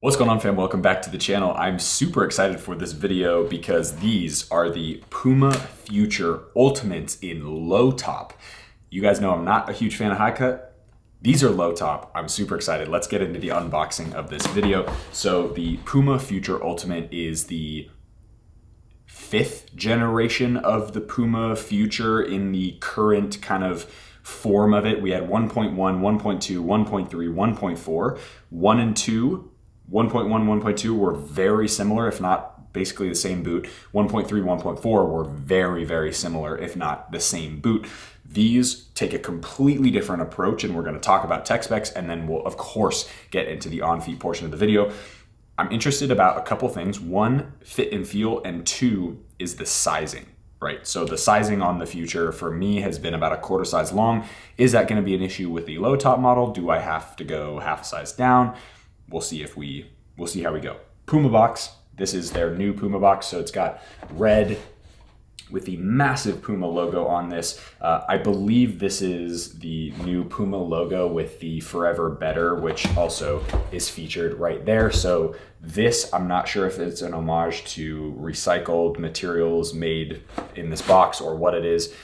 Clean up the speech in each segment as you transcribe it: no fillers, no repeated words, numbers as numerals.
What's going on, fam? Welcome back to the channel. I'm super excited for this video because these are the Puma Future Ultimates in low top. You guys know I'm not a huge fan of high cut. These are low top. I'm super excited. Let's get into the unboxing of this video. So the Puma Future Ultimate is the 5th generation of the Puma Future in the current kind of form of it. We had 1.1, 1.2, 1.3, 1.4, 1 and 2. 1.1, 1.2 were very similar, if not basically the same boot. 1.3, 1.4 were very, very similar, if not the same boot. These take a completely different approach, and we're going to talk about tech specs, and then we'll, of course, get into the on-feet portion of the video. I'm interested about a couple things. One, fit and feel, and two is the sizing. Right, so the sizing on the Future for me has been about a quarter size long. Is that going to be an issue with the low top model? Do I have to go half a size down? We'll see how we go. Puma box. This is their new Puma box. So it's got red with the massive Puma logo on this. I believe this is the new Puma logo with the Forever Better, which also is featured right there. So this, I'm not sure if it's an homage to recycled materials made in this box or what it is.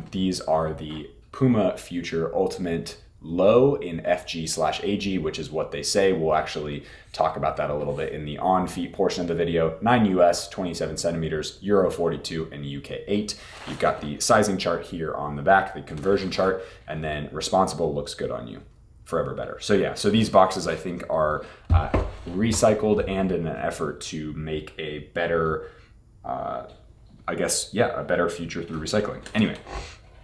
These are the Puma Future Ultimate Low in FG/AG, which is what they say. We'll actually talk about that a little bit in the on-feet portion of the video. 9 US, 27 centimeters, Euro 42, and UK 8. You've got the sizing chart here on the back, the conversion chart, and then responsible looks good on you. Forever Better. So yeah, so these boxes I think are recycled and in an effort to make a better, a better future through recycling. Anyway,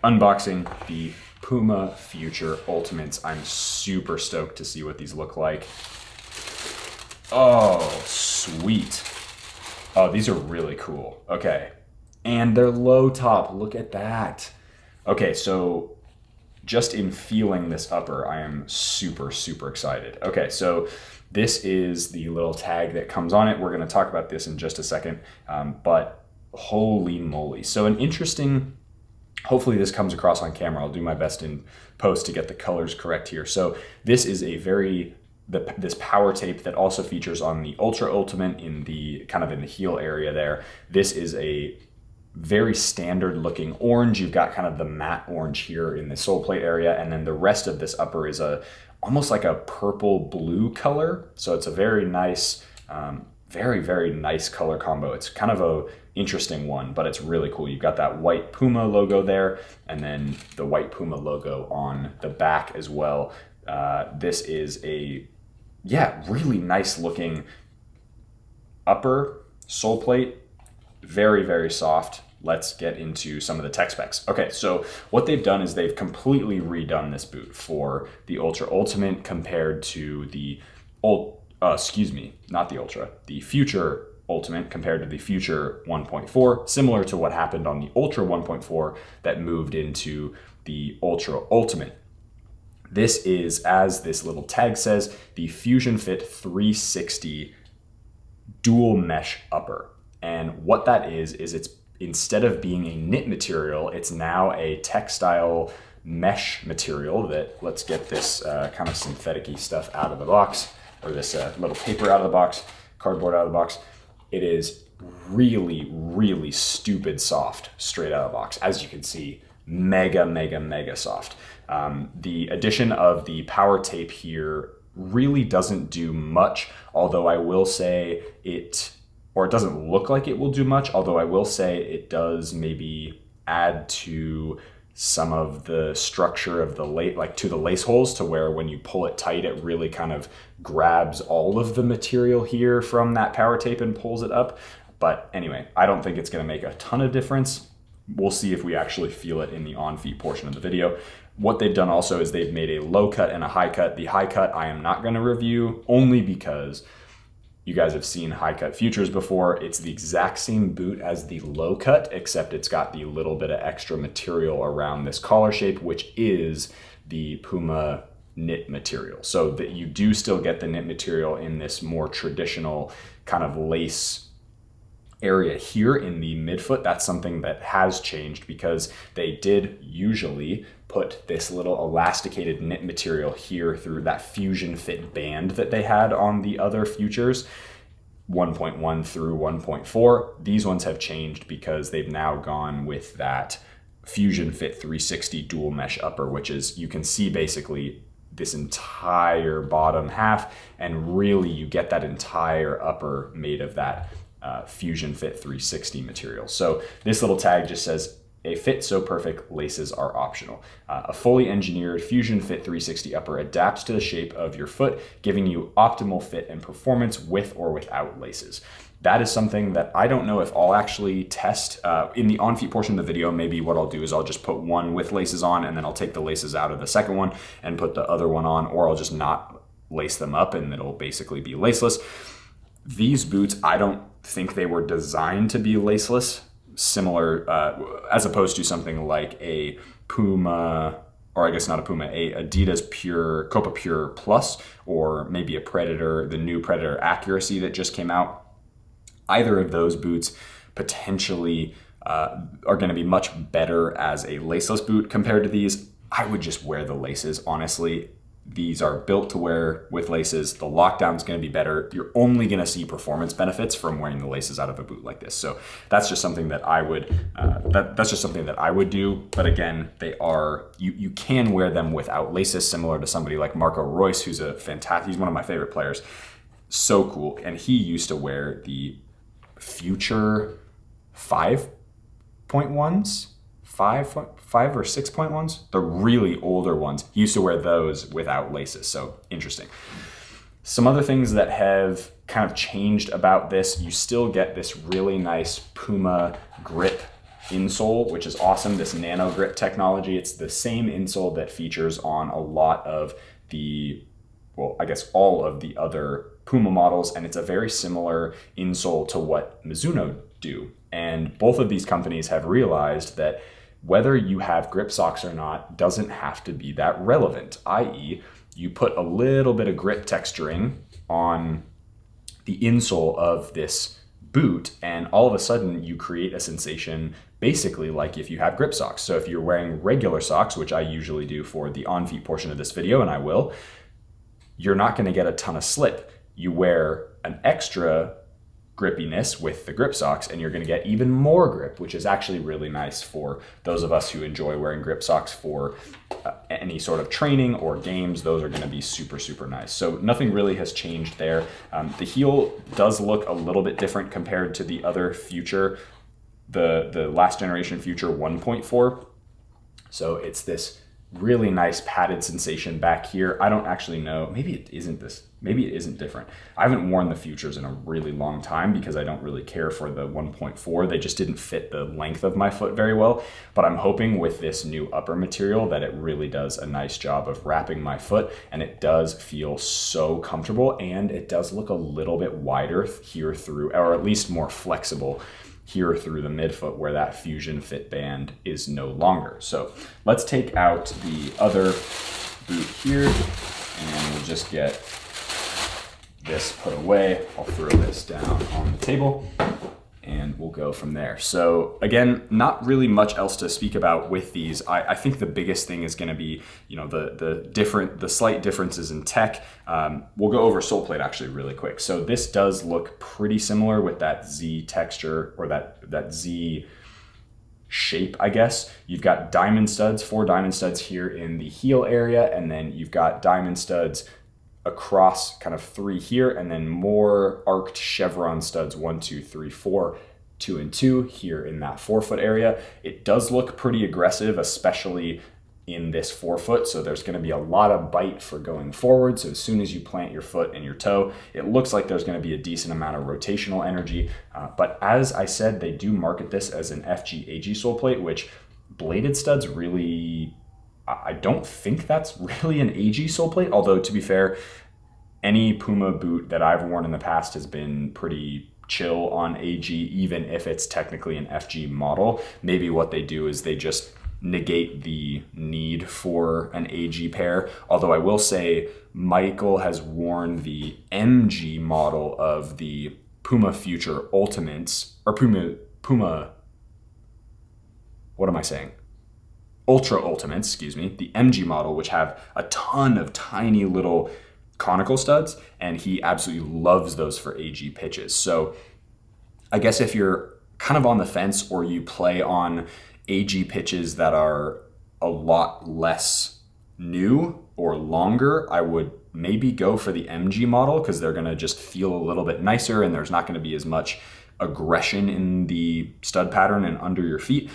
unboxing the Puma Future Ultimates. I'm super stoked to see what these look like. Oh, sweet. Oh, these are really cool. Okay. And they're low top. Look at that. Okay, so just in feeling this upper, I am super, super excited. Okay, so this is the little tag that comes on it. We're going to talk about this in just a second, but holy moly. So an interesting... Hopefully this comes across on camera. I'll do my best in post to get the colors correct here. So this is a this power tape that also features on the Ultra Ultimate in the kind of in the heel area there. This is a very standard looking orange. You've got kind of the matte orange here in the sole plate area, and then the rest of this upper is almost like a purple blue color. So it's a very nice, very, very nice color combo. It's kind of a interesting one, but it's really cool. You've got that white Puma logo there, and then the white Puma logo on the back as well. This is a, really nice looking upper sole plate. Very, very soft. Let's get into some of the tech specs. Okay, so what they've done is they've completely redone this boot for the Ultra Ultimate compared to the the Future Ultimate compared to the Future 1.4, similar to what happened on the Ultra 1.4 that moved into the Ultra Ultimate. This is, as this little tag says, the Fusion Fit 360 dual mesh upper. And what that is it's instead of being a knit material, it's now a textile mesh material that, let's get this kind of synthetic-y stuff out of the box, or this little paper out of the box, cardboard out of the box. It is really, really stupid soft straight out of the box. As you can see, mega, mega, mega soft. The addition of the power tape here really doesn't do much, although I will say it doesn't look like it will do much, although I will say it does maybe add to some of the structure of the lace, like to the lace holes, to where when you pull it tight, it really kind of grabs all of the material here from that power tape and pulls it up. But anyway, I don't think it's going to make a ton of difference. We'll see if we actually feel it in the on-feet portion of the video. What they've done also is they've made a low cut and a high cut. The high cut I am not going to review, only because you guys have seen high cut Futures before. It's the exact same boot as the low cut, except it's got the little bit of extra material around this collar shape, which is the Puma knit material. So that you do still get the knit material in this more traditional kind of lace area here in the midfoot, that's something that has changed because they did usually put this little elasticated knit material here through that fusion fit band that they had on the other Futures, 1.1 through 1.4. These ones have changed because they've now gone with that Fusion Fit 360 dual mesh upper, which is, you can see basically this entire bottom half, and really you get that entire upper made of that Fusion Fit 360 material. So this little tag just says, a fit so perfect, laces are optional. A fully engineered Fusion Fit 360 upper adapts to the shape of your foot, giving you optimal fit and performance with or without laces. That is something that I don't know if I'll actually test. In the on-feet portion of the video, maybe what I'll do is I'll just put one with laces on, and then I'll take the laces out of the second one and put the other one on, or I'll just not lace them up and it'll basically be laceless. These boots, I don't think they were designed to be laceless, similar as opposed to something like a Puma, or I guess not a Puma, a Adidas Pure, Copa Pure Plus, or maybe a Predator, the new Predator Accuracy that just came out. Either of those boots potentially are going to be much better as a laceless boot compared to these. I would just wear the laces, honestly. These are built to wear with laces. The lockdown's going to be better. You're only going to see performance benefits from wearing the laces out of a boot like this. So that's just something that I would that's just something that I would do. But again, they are, you can wear them without laces, similar to somebody like Marco Reus, who's a fantastic, he's one of my favorite players. So cool. And he used to wear the Future 5.1s, five or 6.1s, the really older ones. He used to wear those without laces. So interesting. Some other things that have kind of changed about this, you still get this really nice Puma grip insole, which is awesome. This nano grip technology. It's the same insole that features on a lot of the, well, I guess all of the other Puma models, and it's a very similar insole to what Mizuno do. And both of these companies have realized that whether you have grip socks or not doesn't have to be that relevant, i.e. you put a little bit of grip texturing on the insole of this boot, and all of a sudden you create a sensation basically like if you have grip socks. So if you're wearing regular socks, which I usually do for the on-feet portion of this video, and I will, you're not going to get a ton of slip. You wear an extra grippiness with the grip socks, and you're going to get even more grip, which is actually really nice for those of us who enjoy wearing grip socks for any sort of training or games. Those are going to be super, super nice. So nothing really has changed there. The heel does look a little bit different compared to the other Future, the last generation Future 1.4. So it's this really nice padded sensation back here. I don't actually know, maybe it isn't this, maybe it isn't different. I haven't worn the Futures in a really long time because I don't really care for the 1.4. They just didn't fit the length of my foot very well, but I'm hoping with this new upper material that it really does a nice job of wrapping my foot, and it does feel so comfortable, and it does look a little bit wider here through, or at least more flexible here through the midfoot where that Fusion Fit band is no longer. So let's take out the other boot here, and we'll just get this put away. I'll throw this down on the table and we'll go from there. So again, not really much else to speak about with these. I think the biggest thing is going to be, you know, the slight differences in tech. We'll go over sole plate actually really quick. So this does look pretty similar with that Z texture, or that Z shape, I guess. You've got diamond studs, 4 diamond studs here in the heel area, and then you've got diamond studs across kind of 3 here, and then more arced chevron studs, 1, 2, 3, 4, 2 and 2 here in that forefoot area. It does look pretty aggressive, especially in this forefoot. So there's going to be a lot of bite for going forward. So as soon as you plant your foot and your toe, it looks like there's going to be a decent amount of rotational energy. But as I said, they do market this as an FG AG sole plate, which bladed studs really, I don't think that's really an AG sole plate, although to be fair, any Puma boot that I've worn in the past has been pretty chill on AG, even if it's technically an FG model. Maybe what they do is they just negate the need for an AG pair. Although I will say Michael has worn the MG model of the Puma Future Ultimates, or Puma, what am I saying? Ultra Ultimates, excuse me, the MG model, which have a ton of tiny little conical studs, and he absolutely loves those for AG pitches. So I guess if you're kind of on the fence or you play on AG pitches that are a lot less new or longer, I would maybe go for the MG model because they're going to just feel a little bit nicer and there's not going to be as much aggression in the stud pattern and under your feet.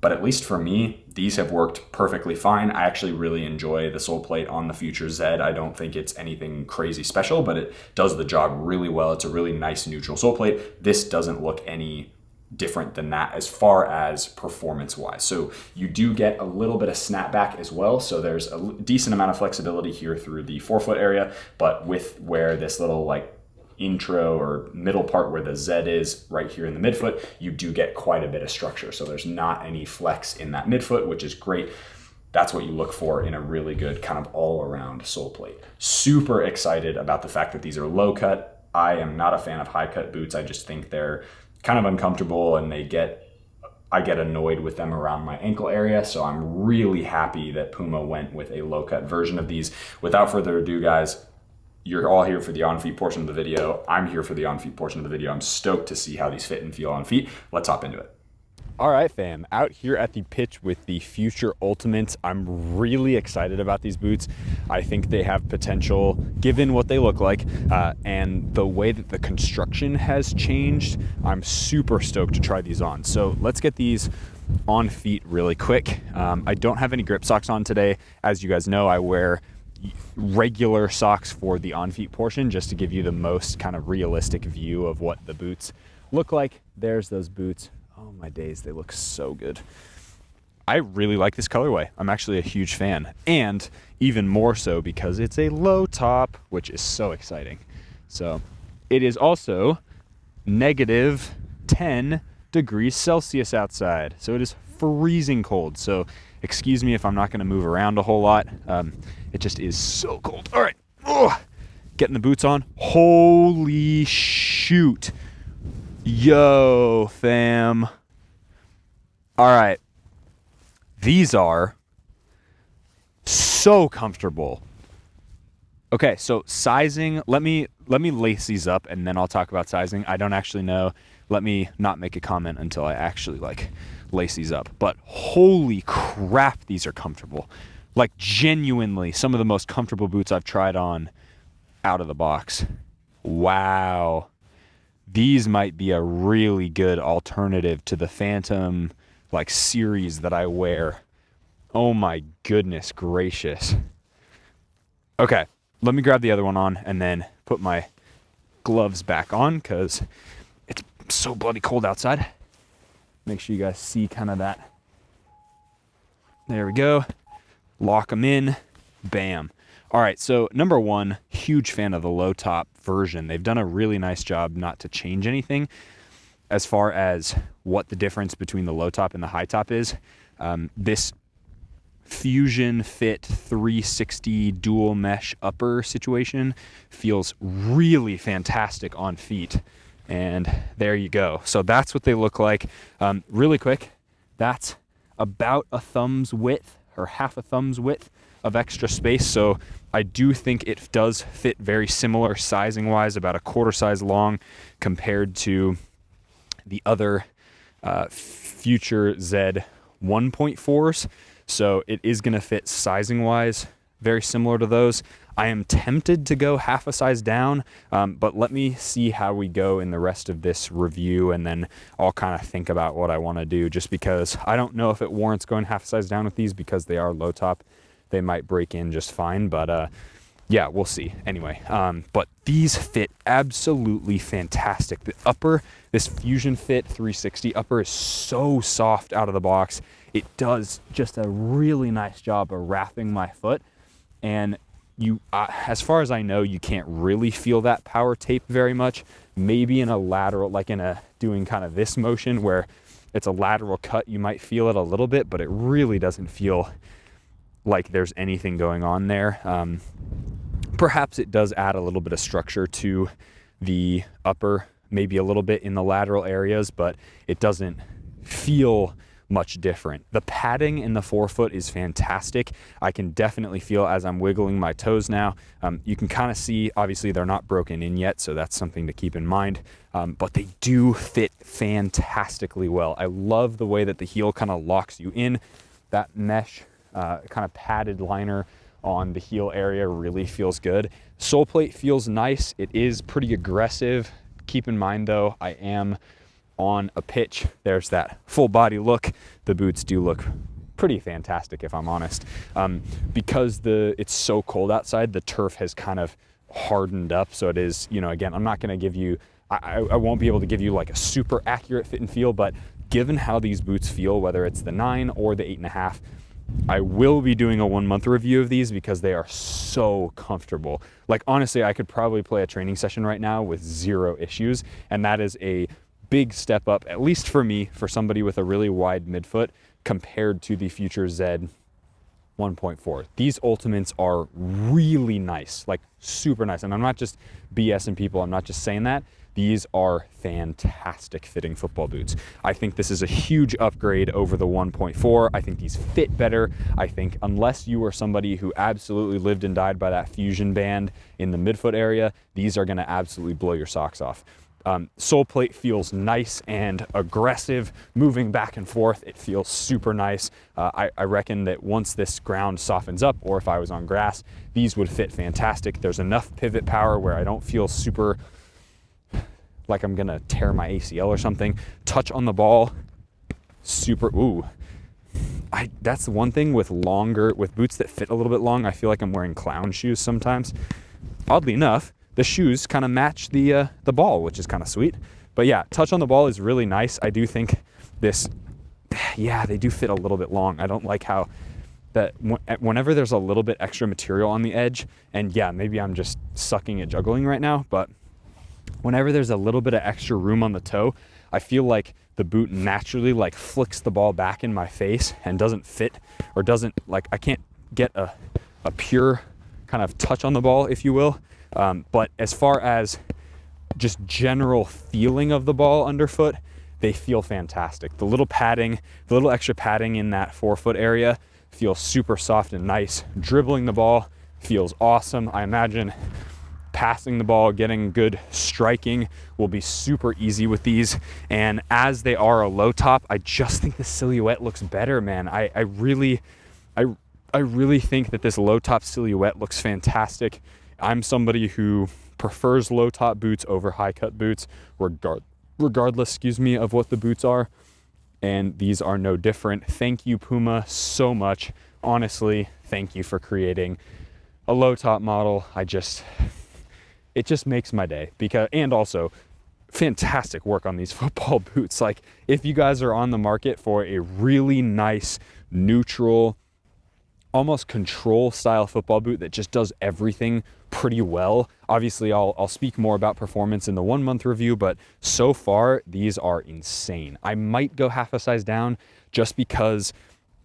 But at least for me, these have worked perfectly fine. I actually really enjoy the sole plate on the Future Z. I don't think it's anything crazy special, but it does the job really well. It's a really nice neutral sole plate. This doesn't look any different than that as far as performance wise. So you do get a little bit of snapback as well. So there's a decent amount of flexibility here through the forefoot area, but with where this little like intro or middle part where the Z is right here in the midfoot, you do get quite a bit of structure. So there's not any flex in that midfoot, which is great. That's what you look for in a really good kind of all around sole plate. Super excited about the fact that these are low cut. I am not a fan of high cut boots. I just think they're kind of uncomfortable and I get annoyed with them around my ankle area. So I'm really happy that Puma went with a low cut version of these. Without further ado, guys, you're all here for the on-feet portion of the video. I'm here for the on-feet portion of the video. I'm stoked to see how these fit and feel on feet. Let's hop into it. All right, fam, out here at the pitch with the Future Ultimates. I'm really excited about these boots. I think they have potential given what they look like and the way that the construction has changed. I'm super stoked to try these on. So let's get these on feet really quick. I don't have any grip socks on today. As you guys know, I wear regular socks for the on-feet portion just to give you the most kind of realistic view of what the boots look like. There's those boots. Oh my days, they look so good. I really like this colorway. I'm actually a huge fan, and even more so because it's a low top, which is so exciting. So it is also negative 10 degrees Celsius outside, so it is freezing cold. So excuse me if I'm not going to move around a whole lot. It just is so cold. All right, getting the boots on. Holy shoot. Yo, fam. All right. These are so comfortable. Okay, so sizing, let me lace these up and then I'll talk about sizing. I don't actually know. Let me not make a comment until I actually lace these up. But holy crap, these are comfortable. Like genuinely some of the most comfortable boots I've tried on out of the box. Wow. These might be a really good alternative to the Phantom series that I wear. Oh my goodness gracious. Okay, let me grab the other one on and then put my gloves back on because it's so bloody cold outside. Make sure you guys see kind of that. There we go. Lock them in. Bam. All right, so number one, huge fan of the low top version. They've done a really nice job not to change anything as far as what the difference between the low top and the high top is. This Fusion Fit 360 dual mesh upper situation feels really fantastic on feet. And there you go. So that's what they look like. Really quick, that's about a thumb's width or half a thumb's width of extra space. So I do think it does fit very similar sizing wise, about a quarter size long compared to the other Future Z 1.4s. So it is going to fit sizing wise very similar to those. I am tempted to go half a size down, but let me see how we go in the rest of this review, and then I'll kind of think about what I want to do, just because I don't know if it warrants going half a size down with these because they are low top. They might break in just fine, but yeah, we'll see. Anyway, but these fit absolutely fantastic. The upper, this Fusion Fit 360 upper is so soft out of the box. It does just a really nice job of wrapping my foot. And you, as far as I know, you can't really feel that power tape very much. Maybe in a lateral, like in a doing kind of this motion where it's a lateral cut, you might feel it a little bit, but it really doesn't feel like there's anything going on there. Perhaps it does add a little bit of structure to the upper maybe a little bit in the lateral areas, but it doesn't feel much different. The padding in the forefoot is fantastic. I can definitely feel as I'm wiggling my toes now. You can kind of see, obviously they're not broken in yet, so that's something to keep in mind. But they do fit fantastically well. I love the way that the heel kind of locks you in. That mesh kind of padded liner on the heel area really feels good. Sole plate feels nice. It is pretty aggressive. Keep in mind though, I am on a pitch. There's that full body look. The boots do look pretty fantastic, if I'm honest. Because it's so cold outside, the turf has kind of hardened up. So it is, again, I'm not going to give you, I won't be able to give you like a super accurate fit and feel, but given how these boots feel, whether it's the 9 or the 8.5, I will be doing a 1 month review of these because they are so comfortable. Like honestly, I could probably play a training session right now with 0 issues. And that is a big step up, at least for me, for somebody with a really wide midfoot compared to the Future Z 1.4. These Ultimates are really nice, like super nice. And I'm not just BSing people, I'm not just saying that. These are fantastic fitting football boots. I think this is a huge upgrade over the 1.4. I think these fit better. I think unless you are somebody who absolutely lived and died by that Fusion band in the midfoot area, these are gonna absolutely blow your socks off. Sole plate feels nice and aggressive, moving back and forth. It feels super nice. I reckon that once this ground softens up, or if I was on grass, these would fit fantastic. There's enough pivot power where I don't feel super like I'm gonna tear my ACL or something. Touch on the ball, super, that's the one thing with boots that fit a little bit long, I feel like I'm wearing clown shoes sometimes. Oddly enough, the shoes kind of match the ball, which is kind of sweet. But yeah, touch on the ball is really nice. I do think they do fit a little bit long. I don't like how that whenever there's a little bit extra material on the edge, and yeah, maybe I'm just sucking at juggling right now, but whenever there's a little bit of extra room on the toe, I feel like the boot naturally like flicks the ball back in my face and doesn't fit, or doesn't, like, I can't get a pure kind of touch on the ball, if you will. But as far as just general feeling of the ball underfoot, they feel fantastic. The little extra padding in that forefoot area feels super soft and nice. Dribbling the ball feels awesome. I imagine passing the ball, getting good striking will be super easy with these. And as they are a low top, I just think the silhouette looks better, man. I really think that this low top silhouette looks fantastic. I'm somebody who prefers low top boots over high cut boots, regardless, of what the boots are. And these are no different. Thank you, Puma, so much. Honestly, thank you for creating a low top model. It just makes my day, and also fantastic work on these football boots. Like, if you guys are on the market for a really nice, neutral, almost control style football boot that just does everything pretty well. Obviously, I'll speak more about performance in the 1 month review, but so far these are insane. I might go half a size down just because,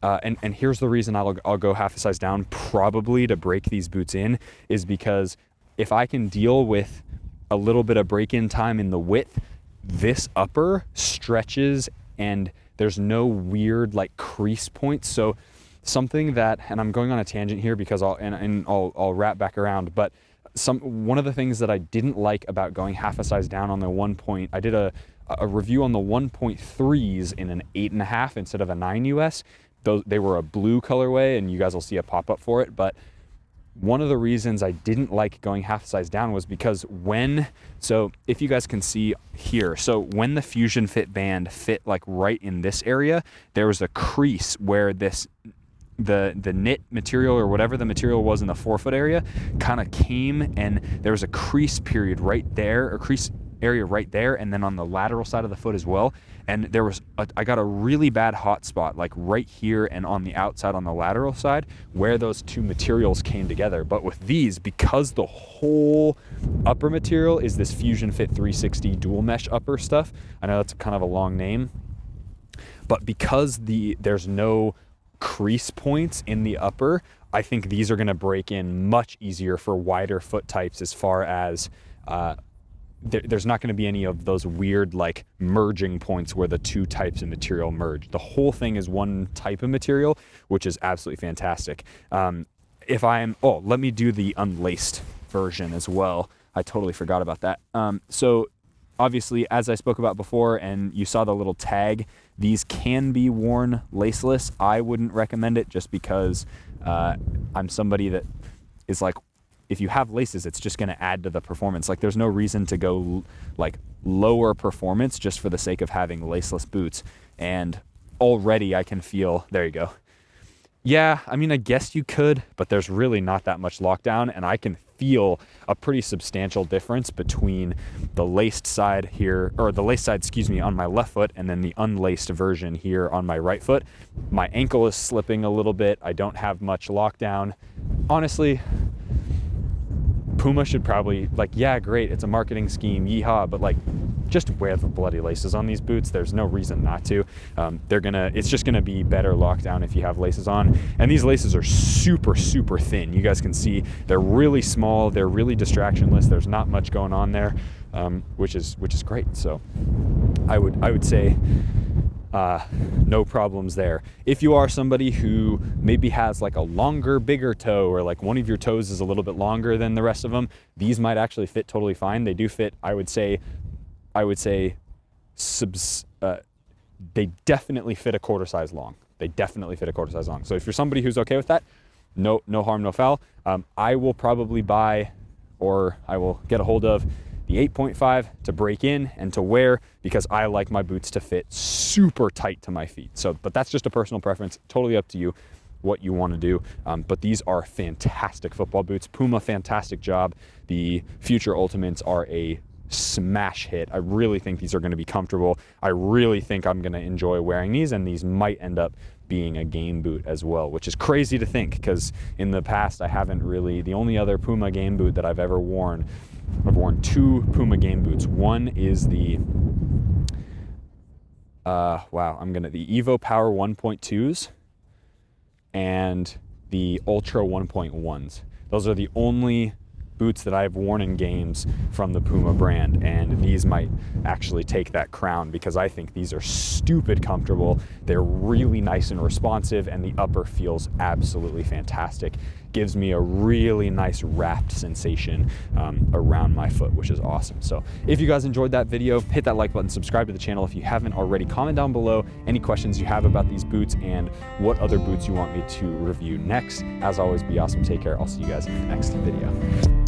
and here's the reason I'll go half a size down probably to break these boots in, is because if I can deal with a little bit of break-in time in the width, this upper stretches and there's no weird like crease points. So something that, and I'm going on a tangent here because I'll wrap back around, but one of the things that I didn't like about going half a size down on the I did a review on the 1.3s in an 8.5 instead of a 9 US. They were a blue colorway, and you guys will see a pop-up for it. But one of the reasons I didn't like going half size down was because if you guys can see here, so when the Fusion Fit band fit like right in this area, there was a crease where the knit material or whatever the material was in the forefoot area kind of came, and there was a crease period right there, or crease area right there, and then on the lateral side of the foot as well. And I got a really bad hot spot like right here and on the outside on the lateral side where those two materials came together. But with these, because the whole upper material is this Fusion Fit 360 dual mesh upper stuff, I know that's kind of a long name, but because there's no crease points in the upper, I think these are going to break in much easier for wider foot types as far as there's not going to be any of those weird like merging points where the two types of material merge. The whole thing is one type of material, which is absolutely fantastic. Let me do the unlaced version as well. I totally forgot about that. So obviously, as I spoke about before, and you saw the little tag, these can be worn laceless. I wouldn't recommend it just because I'm somebody that is like, if you have laces, it's just going to add to the performance. Like, there's no reason to go like lower performance just for the sake of having laceless boots. And already I can feel, there you go. Yeah, I mean, I guess you could, but there's really not that much lockdown, and I can feel a pretty substantial difference between the laced side here, or the laced side, on my left foot, and then the unlaced version here on my right foot. My ankle is slipping a little bit. I don't have much lockdown. Honestly, Puma should probably, like, yeah, great, it's a marketing scheme, yeehaw, but like, just wear the bloody laces on these boots. There's no reason not to. It's just gonna be better lockdown if you have laces on. And these laces are super, super thin. You guys can see they're really small. They're really distractionless. There's not much going on there, which is great. So I would say no problems there. If you are somebody who maybe has like a longer, bigger toe, or like one of your toes is a little bit longer than the rest of them, these might actually fit totally fine. They do fit, I would say they definitely fit a quarter size long. So if you're somebody who's okay with that, no harm, no foul. I will probably buy, or I will get a hold of the 8.5 to break in and to wear, because I like my boots to fit super tight to my feet. So, but that's just a personal preference, totally up to you what you want to do. But these are fantastic football boots. Puma, fantastic job. The Future Ultimates are a smash hit. I really think these are going to be comfortable. I really think I'm going to enjoy wearing these, and these might end up being a game boot as well, which is crazy to think, because in the past I haven't really, the only other Puma game boot that I've ever worn, I've worn two Puma game boots. One is the the Evo Power 1.2s and the Ultra 1.1s. Those are the only boots that I've worn in games from the Puma brand, and these might actually take that crown, because I think these are stupid comfortable. They're really nice and responsive, and the upper feels absolutely fantastic. Gives me a really nice wrapped sensation around my foot, which is awesome. So if you guys enjoyed that video, hit that like button, subscribe to the channel if you haven't already. Comment down below any questions you have about these boots and what other boots you want me to review next. As always, be awesome, take care. I'll see you guys in the next video.